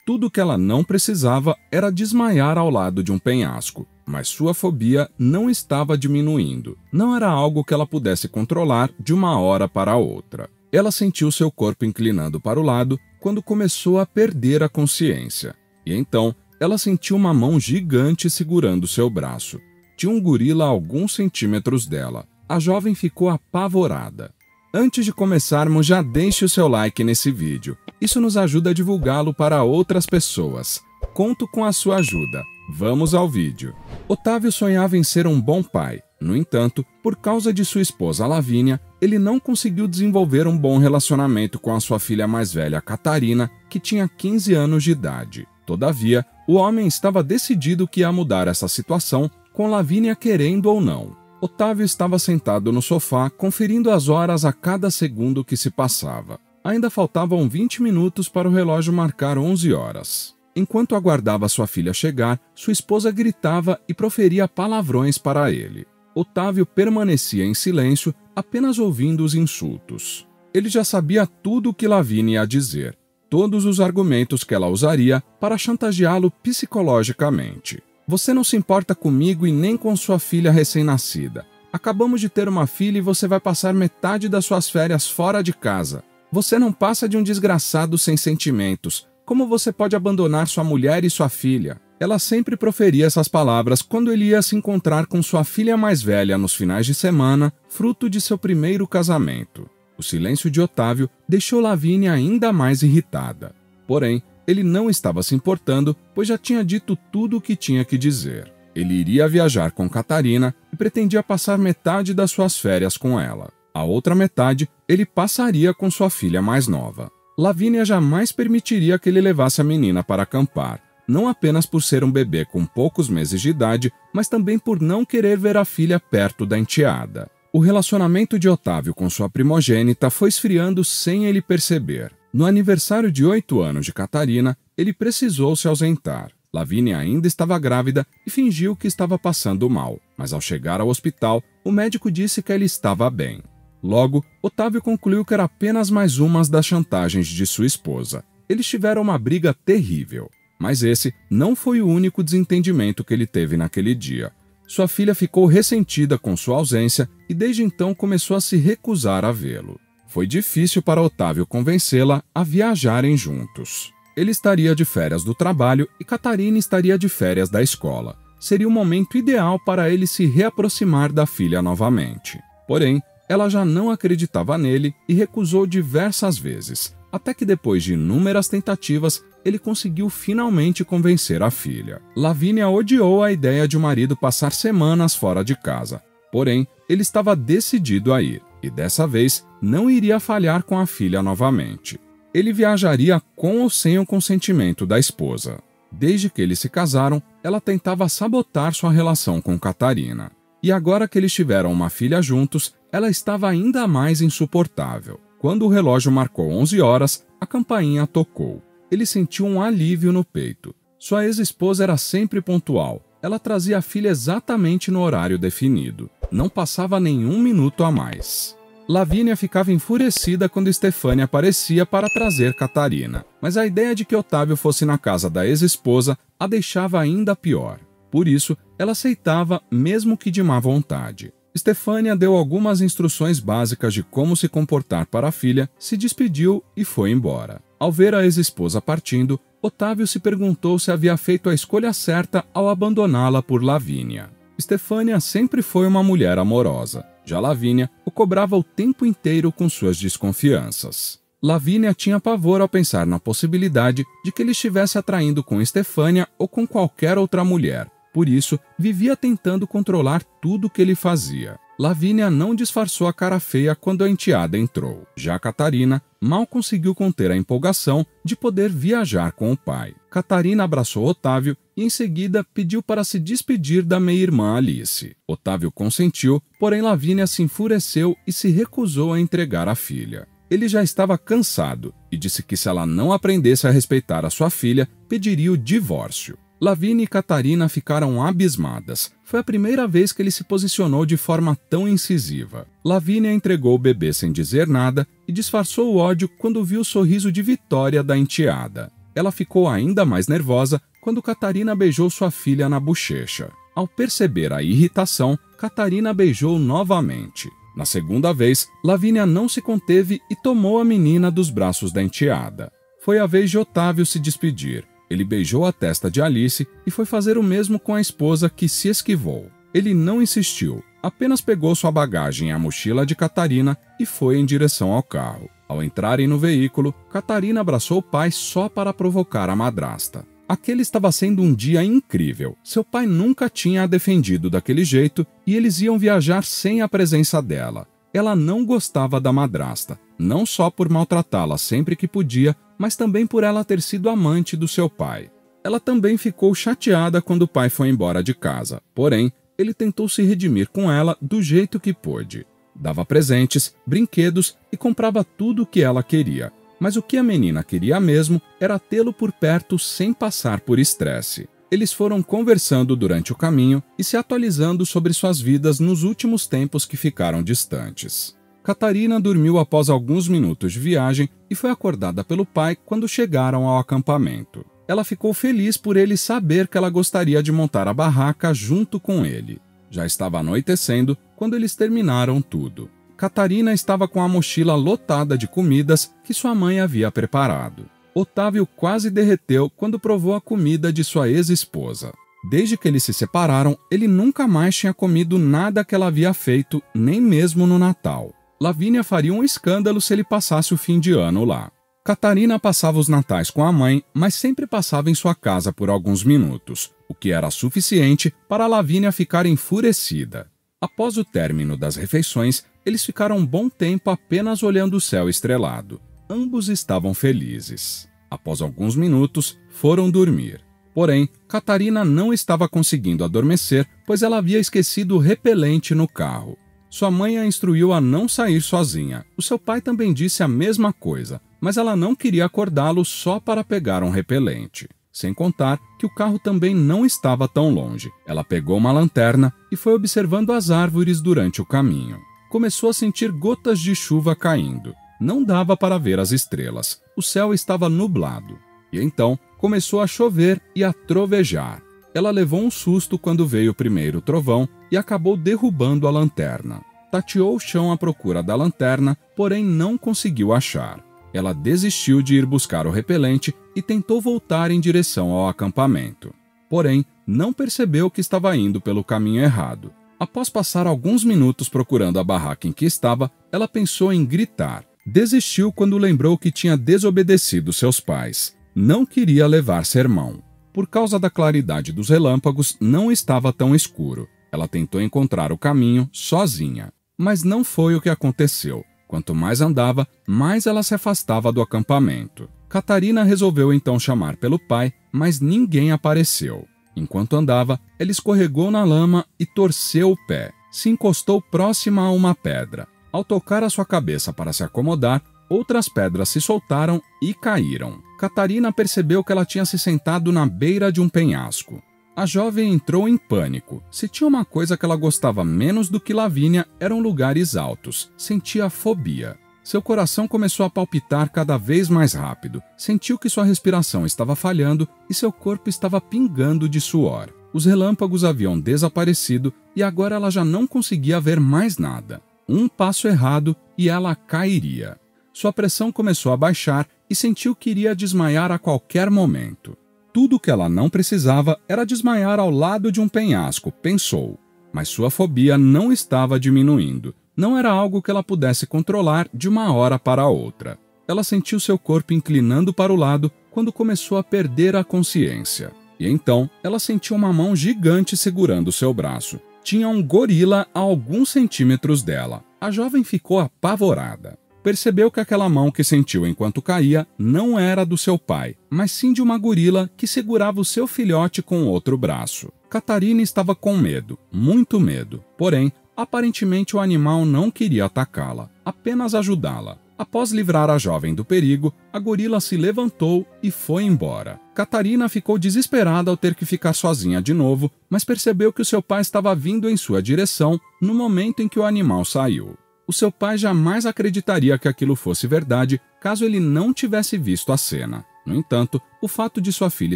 Tudo o que ela não precisava era desmaiar ao lado de um penhasco, mas sua fobia não estava diminuindo. Não era algo que ela pudesse controlar de uma hora para outra. Ela sentiu seu corpo inclinando para o lado quando começou a perder a consciência. E então, ela sentiu uma mão gigante segurando seu braço. Tinha um gorila a alguns centímetros dela. A jovem ficou apavorada. Antes de começarmos, já deixe o seu like nesse vídeo. Isso nos ajuda a divulgá-lo para outras pessoas. Conto com a sua ajuda. Vamos ao vídeo. Otávio sonhava em ser um bom pai. No entanto, por causa de sua esposa Lavínia, ele não conseguiu desenvolver um bom relacionamento com a sua filha mais velha, Catarina, que tinha 15 anos de idade. Todavia, o homem estava decidido que ia mudar essa situação, com Lavínia querendo ou não. Otávio estava sentado no sofá, conferindo as horas a cada segundo que se passava. Ainda faltavam 20 minutos para o relógio marcar 11 horas. Enquanto aguardava sua filha chegar, sua esposa gritava e proferia palavrões para ele. Otávio permanecia em silêncio, apenas ouvindo os insultos. Ele já sabia tudo o que Lavínia ia dizer, todos os argumentos que ela usaria para chantageá-lo psicologicamente. Você não se importa comigo e nem com sua filha recém-nascida. Acabamos de ter uma filha e você vai passar metade das suas férias fora de casa. Você não passa de um desgraçado sem sentimentos. Como você pode abandonar sua mulher e sua filha? Ela sempre proferia essas palavras quando ele ia se encontrar com sua filha mais velha nos finais de semana, fruto de seu primeiro casamento. O silêncio de Otávio deixou Lavínia ainda mais irritada. Porém, ele não estava se importando, pois já tinha dito tudo o que tinha que dizer. Ele iria viajar com Catarina e pretendia passar metade das suas férias com ela. A outra metade, ele passaria com sua filha mais nova. Lavínia jamais permitiria que ele levasse a menina para acampar, não apenas por ser um bebê com poucos meses de idade, mas também por não querer ver a filha perto da enteada. O relacionamento de Otávio com sua primogênita foi esfriando sem ele perceber. No aniversário de 8 anos de Catarina, ele precisou se ausentar. Lavínia ainda estava grávida e fingiu que estava passando mal, mas ao chegar ao hospital, o médico disse que ela estava bem. Logo, Otávio concluiu que era apenas mais uma das chantagens de sua esposa. Eles tiveram uma briga terrível. Mas esse não foi o único desentendimento que ele teve naquele dia. Sua filha ficou ressentida com sua ausência e desde então começou a se recusar a vê-lo. Foi difícil para Otávio convencê-la a viajarem juntos. Ele estaria de férias do trabalho e Catarina estaria de férias da escola. Seria o momento ideal para ele se reaproximar da filha novamente. Porém, ela já não acreditava nele e recusou diversas vezes, até que depois de inúmeras tentativas, ele conseguiu finalmente convencer a filha. Lavínia odiou a ideia de o marido passar semanas fora de casa. Porém, ele estava decidido a ir, e dessa vez não iria falhar com a filha novamente. Ele viajaria com ou sem o consentimento da esposa. Desde que eles se casaram, ela tentava sabotar sua relação com Catarina. E agora que eles tiveram uma filha juntos, ela estava ainda mais insuportável. Quando o relógio marcou 11 horas, a campainha tocou. Ele sentiu um alívio no peito. Sua ex-esposa era sempre pontual. Ela trazia a filha exatamente no horário definido. Não passava nenhum minuto a mais. Lavínia ficava enfurecida quando Stefânia aparecia para trazer Catarina. Mas a ideia de que Otávio fosse na casa da ex-esposa a deixava ainda pior. Por isso, ela aceitava, mesmo que de má vontade. Stefânia deu algumas instruções básicas de como se comportar para a filha, se despediu e foi embora. Ao ver a ex-esposa partindo, Otávio se perguntou se havia feito a escolha certa ao abandoná-la por Lavínia. Stefânia sempre foi uma mulher amorosa. Já Lavínia o cobrava o tempo inteiro com suas desconfianças. Lavínia tinha pavor ao pensar na possibilidade de que ele estivesse atraindo com Stefânia ou com qualquer outra mulher. Por isso, vivia tentando controlar tudo o que ele fazia. Lavínia não disfarçou a cara feia quando a enteada entrou. Já Catarina mal conseguiu conter a empolgação de poder viajar com o pai. Catarina abraçou Otávio e em seguida pediu para se despedir da meia-irmã Alice. Otávio consentiu, porém Lavínia se enfureceu e se recusou a entregar a filha. Ele já estava cansado e disse que se ela não aprendesse a respeitar a sua filha, pediria o divórcio. Lavínia e Catarina ficaram abismadas. Foi a primeira vez que ele se posicionou de forma tão incisiva. Lavínia entregou o bebê sem dizer nada e disfarçou o ódio quando viu o sorriso de vitória da enteada. Ela ficou ainda mais nervosa quando Catarina beijou sua filha na bochecha. Ao perceber a irritação, Catarina beijou novamente. Na segunda vez, Lavínia não se conteve e tomou a menina dos braços da enteada. Foi a vez de Otávio se despedir. Ele beijou a testa de Alice e foi fazer o mesmo com a esposa, que se esquivou. Ele não insistiu, apenas pegou sua bagagem e a mochila de Catarina e foi em direção ao carro. Ao entrarem no veículo, Catarina abraçou o pai só para provocar a madrasta. Aquele estava sendo um dia incrível. Seu pai nunca tinha a defendido daquele jeito e eles iam viajar sem a presença dela. Ela não gostava da madrasta, não só por maltratá-la sempre que podia, mas também por ela ter sido amante do seu pai. Ela também ficou chateada quando o pai foi embora de casa, porém, ele tentou se redimir com ela do jeito que pôde. Dava presentes, brinquedos e comprava tudo o que ela queria. Mas o que a menina queria mesmo era tê-lo por perto sem passar por estresse. Eles foram conversando durante o caminho e se atualizando sobre suas vidas nos últimos tempos que ficaram distantes. Catarina dormiu após alguns minutos de viagem e foi acordada pelo pai quando chegaram ao acampamento. Ela ficou feliz por ele saber que ela gostaria de montar a barraca junto com ele. Já estava anoitecendo quando eles terminaram tudo. Catarina estava com a mochila lotada de comidas que sua mãe havia preparado. Otávio quase derreteu quando provou a comida de sua ex-esposa. Desde que eles se separaram, ele nunca mais tinha comido nada que ela havia feito, nem mesmo no Natal. Lavínia faria um escândalo se ele passasse o fim de ano lá. Catarina passava os natais com a mãe, mas sempre passava em sua casa por alguns minutos, o que era suficiente para Lavínia ficar enfurecida. Após o término das refeições, eles ficaram um bom tempo apenas olhando o céu estrelado. Ambos estavam felizes. Após alguns minutos, foram dormir. Porém, Catarina não estava conseguindo adormecer, pois ela havia esquecido o repelente no carro. Sua mãe a instruiu a não sair sozinha. O seu pai também disse a mesma coisa, mas ela não queria acordá-lo só para pegar um repelente. Sem contar que o carro também não estava tão longe. Ela pegou uma lanterna e foi observando as árvores durante o caminho. Começou a sentir gotas de chuva caindo. Não dava para ver as estrelas. O céu estava nublado. E então começou a chover e a trovejar. Ela levou um susto quando veio o primeiro trovão e acabou derrubando a lanterna. Tateou o chão à procura da lanterna, porém não conseguiu achar. Ela desistiu de ir buscar o repelente e tentou voltar em direção ao acampamento. Porém, não percebeu que estava indo pelo caminho errado. Após passar alguns minutos procurando a barraca em que estava, ela pensou em gritar. Desistiu quando lembrou que tinha desobedecido seus pais. Não queria levar sermão. Por causa da claridade dos relâmpagos, não estava tão escuro. Ela tentou encontrar o caminho sozinha. Mas não foi o que aconteceu. Quanto mais andava, mais ela se afastava do acampamento. Catarina resolveu então chamar pelo pai, mas ninguém apareceu. Enquanto andava, ela escorregou na lama e torceu o pé. Se encostou próxima a uma pedra. Ao tocar a sua cabeça para se acomodar, outras pedras se soltaram e caíram. Catarina percebeu que ela tinha se sentado na beira de um penhasco. A jovem entrou em pânico. Se tinha uma coisa que ela gostava menos do que Lavínia, eram lugares altos. Sentia fobia. Seu coração começou a palpitar cada vez mais rápido. Sentiu que sua respiração estava falhando e seu corpo estava pingando de suor. Os relâmpagos haviam desaparecido e agora ela já não conseguia ver mais nada. Um passo errado e ela cairia. Sua pressão começou a baixar e sentiu que iria desmaiar a qualquer momento. Tudo o que ela não precisava era desmaiar ao lado de um penhasco, pensou. Mas sua fobia não estava diminuindo. Não era algo que ela pudesse controlar de uma hora para outra. Ela sentiu seu corpo inclinando para o lado quando começou a perder a consciência. E então, ela sentiu uma mão gigante segurando seu braço. Tinha um gorila a alguns centímetros dela. A jovem ficou apavorada. Percebeu que aquela mão que sentiu enquanto caía não era do seu pai, mas sim de uma gorila que segurava o seu filhote com o outro braço. Catarina estava com medo, muito medo. Porém, aparentemente o animal não queria atacá-la, apenas ajudá-la. Após livrar a jovem do perigo, a gorila se levantou e foi embora. Catarina ficou desesperada ao ter que ficar sozinha de novo, mas percebeu que o seu pai estava vindo em sua direção no momento em que o animal saiu. O seu pai jamais acreditaria que aquilo fosse verdade caso ele não tivesse visto a cena. No entanto, o fato de sua filha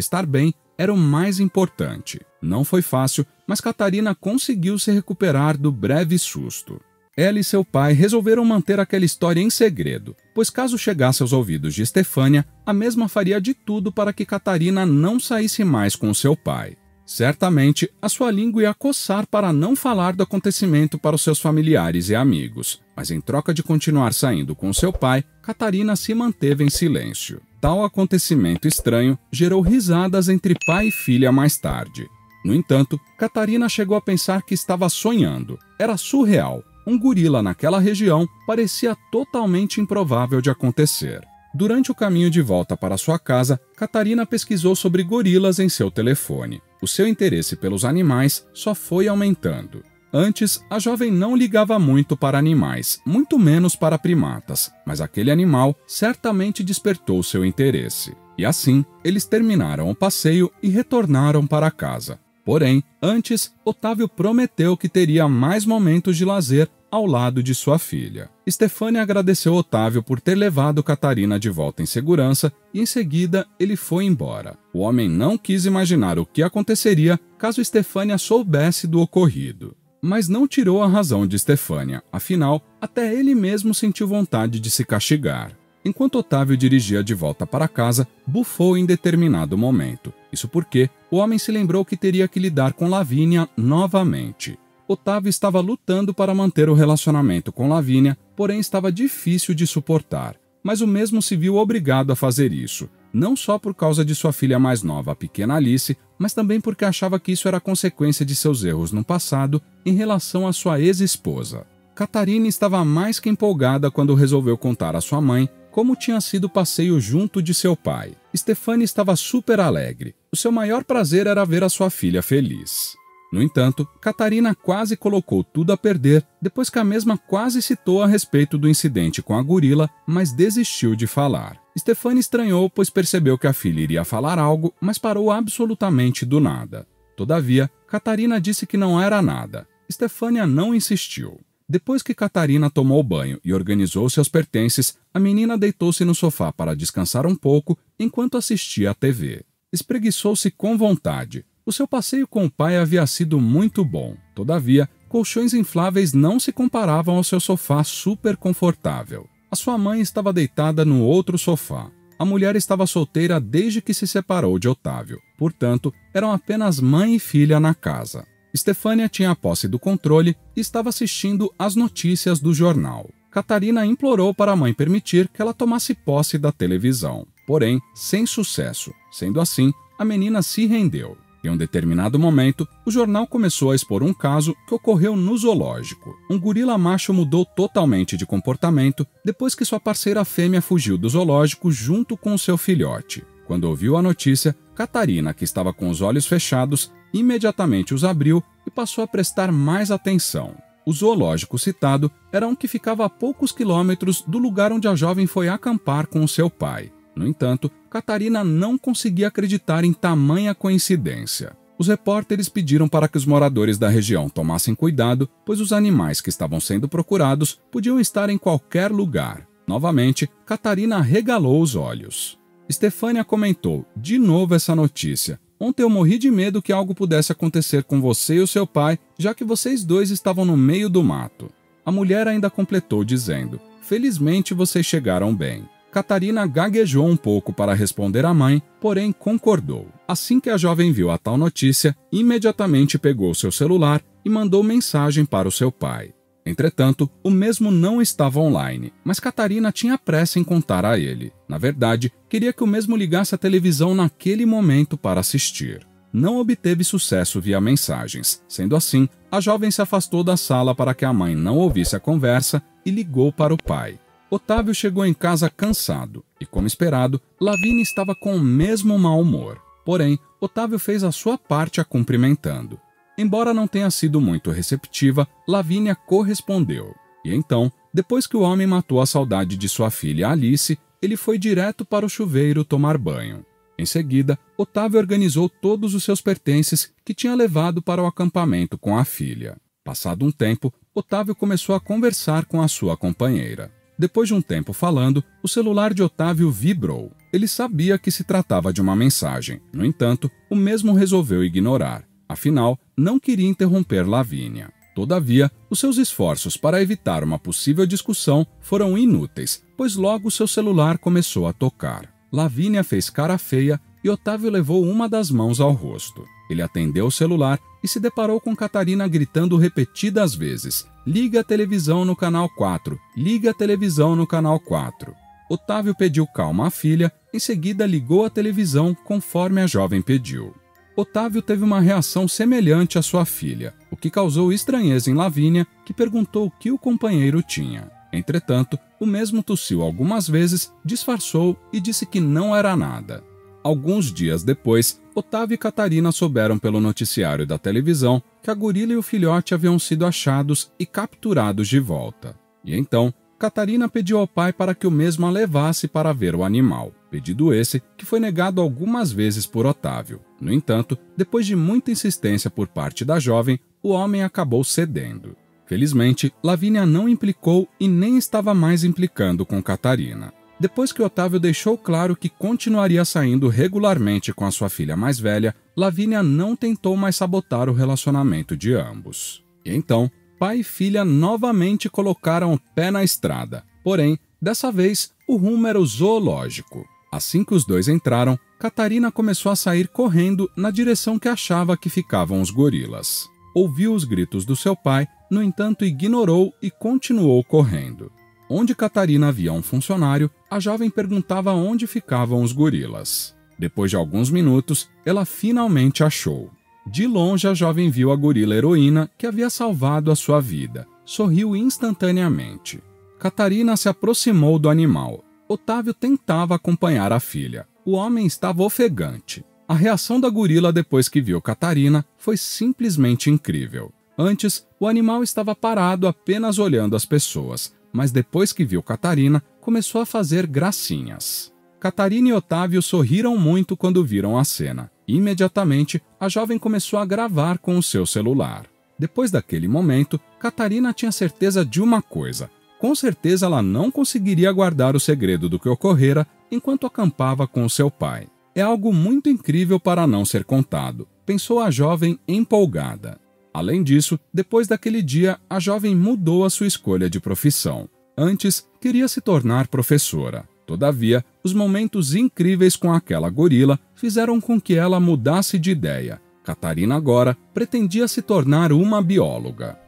estar bem era o mais importante. Não foi fácil, mas Catarina conseguiu se recuperar do breve susto. Ela e seu pai resolveram manter aquela história em segredo, pois caso chegasse aos ouvidos de Stefania, a mesma faria de tudo para que Catarina não saísse mais com seu pai. Certamente, a sua língua ia coçar para não falar do acontecimento para os seus familiares e amigos, mas em troca de continuar saindo com seu pai, Catarina se manteve em silêncio. Tal acontecimento estranho gerou risadas entre pai e filha mais tarde. No entanto, Catarina chegou a pensar que estava sonhando. Era surreal. Um gorila naquela região parecia totalmente improvável de acontecer. Durante o caminho de volta para sua casa, Catarina pesquisou sobre gorilas em seu telefone. O seu interesse pelos animais só foi aumentando. Antes, a jovem não ligava muito para animais, muito menos para primatas, mas aquele animal certamente despertou seu interesse. E assim, eles terminaram o passeio e retornaram para casa. Porém, antes, Otávio prometeu que teria mais momentos de lazer ao lado de sua filha. Stefania agradeceu Otávio por ter levado Catarina de volta em segurança e, em seguida, ele foi embora. O homem não quis imaginar o que aconteceria caso Stefania soubesse do ocorrido. Mas não tirou a razão de Stefania, afinal, até ele mesmo sentiu vontade de se castigar. Enquanto Otávio dirigia de volta para casa, bufou em determinado momento. Isso porque o homem se lembrou que teria que lidar com Lavínia novamente. Otávio estava lutando para manter o relacionamento com Lavínia, porém estava difícil de suportar. Mas o mesmo se viu obrigado a fazer isso, não só por causa de sua filha mais nova, a pequena Alice, mas também porque achava que isso era consequência de seus erros no passado em relação à sua ex-esposa. Catarina estava mais que empolgada quando resolveu contar à sua mãe como tinha sido o passeio junto de seu pai. Stefania estava super alegre. O seu maior prazer era ver a sua filha feliz. No entanto, Catarina quase colocou tudo a perder depois que a mesma quase citou a respeito do incidente com a gorila, mas desistiu de falar. Stefania estranhou, pois percebeu que a filha iria falar algo, mas parou absolutamente do nada. Todavia, Catarina disse que não era nada. Stefania não insistiu. Depois que Catarina tomou banho e organizou seus pertences, a menina deitou-se no sofá para descansar um pouco enquanto assistia à TV. Espreguiçou-se com vontade. O seu passeio com o pai havia sido muito bom. Todavia, colchões infláveis não se comparavam ao seu sofá super confortável. A sua mãe estava deitada no outro sofá. A mulher estava solteira desde que se separou de Otávio. Portanto, eram apenas mãe e filha na casa. Stefania tinha a posse do controle e estava assistindo às notícias do jornal. Catarina implorou para a mãe permitir que ela tomasse posse da televisão. Porém, sem sucesso. Sendo assim, a menina se rendeu. Em um determinado momento, o jornal começou a expor um caso que ocorreu no zoológico. Um gorila macho mudou totalmente de comportamento depois que sua parceira fêmea fugiu do zoológico junto com seu filhote. Quando ouviu a notícia, Catarina, que estava com os olhos fechados, imediatamente os abriu e passou a prestar mais atenção. O zoológico citado era um que ficava a poucos quilômetros do lugar onde a jovem foi acampar com o seu pai. No entanto, Catarina não conseguia acreditar em tamanha coincidência. Os repórteres pediram para que os moradores da região tomassem cuidado, pois os animais que estavam sendo procurados podiam estar em qualquer lugar. Novamente, Catarina arregalou os olhos. Stefania comentou de novo essa notícia. Ontem eu morri de medo que algo pudesse acontecer com você e o seu pai, já que vocês dois estavam no meio do mato. A mulher ainda completou dizendo: felizmente vocês chegaram bem. Catarina gaguejou um pouco para responder à mãe, porém concordou. Assim que a jovem viu a tal notícia, imediatamente pegou seu celular e mandou mensagem para o seu pai. Entretanto, o mesmo não estava online, mas Catarina tinha pressa em contar a ele. Na verdade, queria que o mesmo ligasse a televisão naquele momento para assistir. Não obteve sucesso via mensagens. Sendo assim, a jovem se afastou da sala para que a mãe não ouvisse a conversa e ligou para o pai. Otávio chegou em casa cansado e, como esperado, Lavínia estava com o mesmo mau humor. Porém, Otávio fez a sua parte a cumprimentando. Embora não tenha sido muito receptiva, Lavínia correspondeu. E então, depois que o homem matou a saudade de sua filha Alice, ele foi direto para o chuveiro tomar banho. Em seguida, Otávio organizou todos os seus pertences que tinha levado para o acampamento com a filha. Passado um tempo, Otávio começou a conversar com a sua companheira. Depois de um tempo falando, o celular de Otávio vibrou. Ele sabia que se tratava de uma mensagem. No entanto, o mesmo resolveu ignorar. Afinal, não queria interromper Lavínia. Todavia, os seus esforços para evitar uma possível discussão foram inúteis, pois logo seu celular começou a tocar. Lavínia fez cara feia e Otávio levou uma das mãos ao rosto. Ele atendeu o celular e se deparou com Catarina gritando repetidas vezes: "Liga a televisão no canal 4, liga a televisão no canal 4. Otávio pediu calma à filha, em seguida ligou a televisão conforme a jovem pediu. Otávio teve uma reação semelhante à sua filha, o que causou estranheza em Lavínia, que perguntou o que o companheiro tinha. Entretanto, o mesmo tossiu algumas vezes, disfarçou e disse que não era nada. Alguns dias depois, Otávio e Catarina souberam pelo noticiário da televisão que a gorila e o filhote haviam sido achados e capturados de volta. E então, Catarina pediu ao pai para que o mesmo a levasse para ver o animal, pedido esse que foi negado algumas vezes por Otávio. No entanto, depois de muita insistência por parte da jovem, o homem acabou cedendo. Felizmente, Lavínia não implicou e nem estava mais implicando com Catarina. Depois que Otávio deixou claro que continuaria saindo regularmente com a sua filha mais velha, Lavínia não tentou mais sabotar o relacionamento de ambos. E então, pai e filha novamente colocaram o pé na estrada. Porém, dessa vez, o rumo era o zoológico. Assim que os dois entraram, Catarina começou a sair correndo na direção que achava que ficavam os gorilas. Ouviu os gritos do seu pai, no entanto ignorou e continuou correndo. Onde Catarina via um funcionário, a jovem perguntava onde ficavam os gorilas. Depois de alguns minutos, ela finalmente achou. De longe, a jovem viu a gorila heroína que havia salvado a sua vida. Sorriu instantaneamente. Catarina se aproximou do animal. Otávio tentava acompanhar a filha. O homem estava ofegante. A reação da gorila depois que viu Catarina foi simplesmente incrível. Antes, o animal estava parado apenas olhando as pessoas, mas depois que viu Catarina, começou a fazer gracinhas. Catarina e Otávio sorriram muito quando viram a cena. Imediatamente, a jovem começou a gravar com o seu celular. Depois daquele momento, Catarina tinha certeza de uma coisa. Com certeza ela não conseguiria guardar o segredo do que ocorrera enquanto acampava com o seu pai. É algo muito incrível para não ser contado, pensou a jovem empolgada. Além disso, depois daquele dia, a jovem mudou a sua escolha de profissão. Antes, queria se tornar professora. Todavia, os momentos incríveis com aquela gorila fizeram com que ela mudasse de ideia. Catarina agora pretendia se tornar uma bióloga.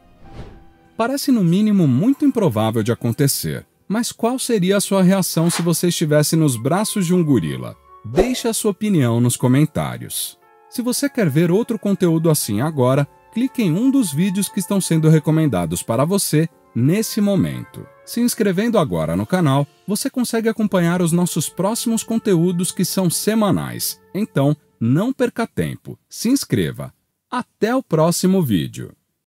Parece no mínimo muito improvável de acontecer, mas qual seria a sua reação se você estivesse nos braços de um gorila? Deixe a sua opinião nos comentários. Se você quer ver outro conteúdo assim agora, clique em um dos vídeos que estão sendo recomendados para você nesse momento. Se inscrevendo agora no canal, você consegue acompanhar os nossos próximos conteúdos que são semanais. Então, não perca tempo, se inscreva. Até o próximo vídeo!